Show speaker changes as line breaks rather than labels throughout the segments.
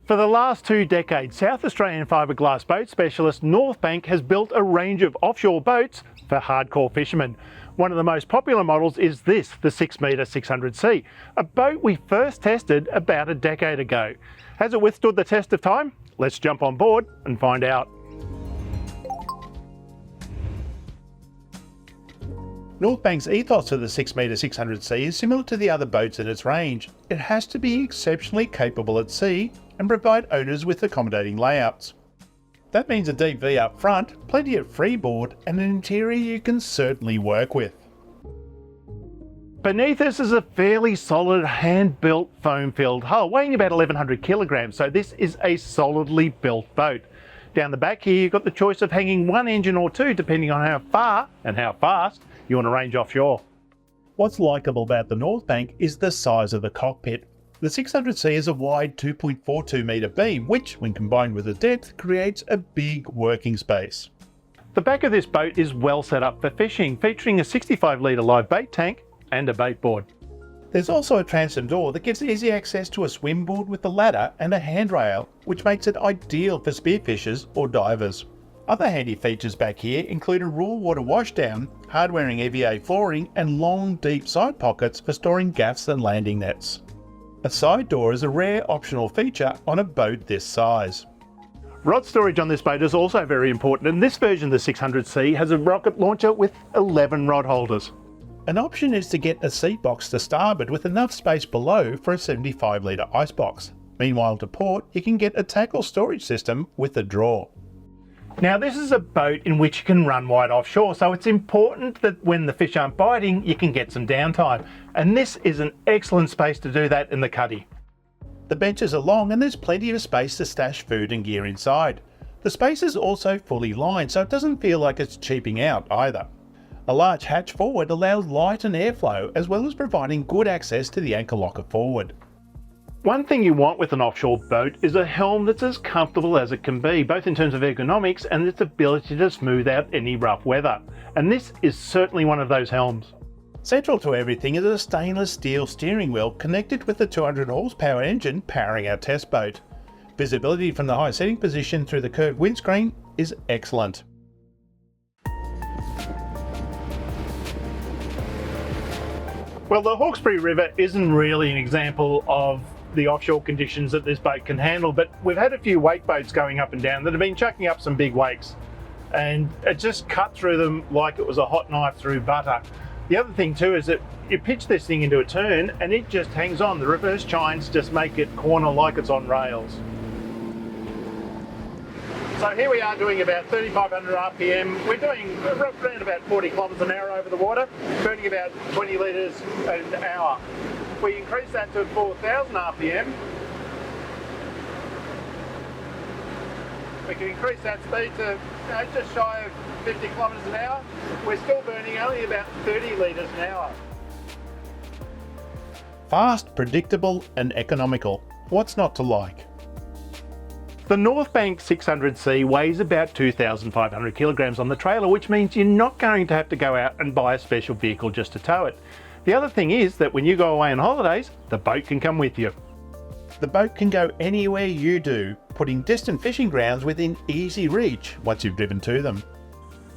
For the last 2 decades, South Australian fiberglass boat specialist Northbank has built a range of offshore boats for hardcore fishermen. One of the most popular models is this, the 6-metre 600C, a boat we first tested about a decade ago. Has it withstood the test of time? Let's jump on board and find out. Northbank's ethos of the 6-metre 600C is similar to the other boats in its range. It has to be exceptionally capable at sea and provide owners with accommodating layouts. That means a deep V up front, plenty of freeboard, and an interior you can certainly work with. Beneath us is a fairly solid hand-built foam-filled hull, weighing about 1100 kilograms, so this is a solidly built boat. Down the back here you've got the choice of hanging one engine or two depending on how far and how fast you want to range offshore. What's likeable about the Northbank is the size of the cockpit. The 600C is a wide 2.42 metre beam, which, when combined with the depth, creates a big working space. The back of this boat is well set up for fishing, featuring a 65 litre live bait tank and a bait board. There's also a transom door that gives easy access to a swim board with a ladder and a handrail, which makes it ideal for spearfishers or divers. Other handy features back here include a raw water washdown, hard-wearing EVA flooring, and long, deep side pockets for storing gaffs and landing nets. A side door is a rare optional feature on a boat this size. Rod storage on this boat is also very important, and this version of the 600C has a rocket launcher with 11 rod holders. An option is to get a seat box to starboard with enough space below for a 75 litre icebox. Meanwhile, to port, you can get a tackle storage system with a drawer. Now, this is a boat in which you can run wide offshore, so it's important that when the fish aren't biting, you can get some downtime. And this is an excellent space to do that in the cuddy. The benches are long and there's plenty of space to stash food and gear inside. The space is also fully lined, so it doesn't feel like it's cheaping out either. A large hatch forward allows light and airflow, as well as providing good access to the anchor locker forward. One thing you want with an offshore boat is a helm that's as comfortable as it can be, both in terms of ergonomics and its ability to smooth out any rough weather. And this is certainly one of those helms. Central to everything is a stainless steel steering wheel connected with the 200 horsepower engine powering our test boat. Visibility from the high setting position through the curved windscreen is excellent. Well, the Hawkesbury River isn't really an example of the offshore conditions that this boat can handle, but we've had a few wake boats going up and down that have been chucking up some big wakes, and it just cut through them like it was a hot knife through butter. The other thing too is that you pitch this thing into a turn and it just hangs on. The reverse chines just make it corner like it's on rails. So here we are doing about 3,500 RPM. We're doing around about 40 kilometres an hour over the water, burning about 20 litres an hour. If we increase that to 4,000 RPM, we can increase that speed to just shy of 50 kilometres an hour. We're still burning only about 30 litres an hour. Fast, predictable and economical. What's not to like? The Northbank 600C weighs about 2,500 kilograms on the trailer, which means you're not going to have to go out and buy a special vehicle just to tow it. The other thing is that when you go away on holidays, the boat can come with you. The boat can go anywhere you do, putting distant fishing grounds within easy reach once you've driven to them.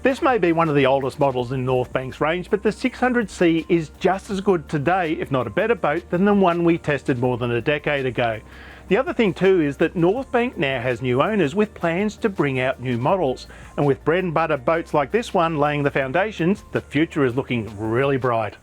This may be one of the oldest models in Northbank's range, but the 600C is just as good today, if not a better boat, than the one we tested more than a decade ago. The other thing too is that Northbank now has new owners with plans to bring out new models. And with bread and butter boats like this one laying the foundations, the future is looking really bright.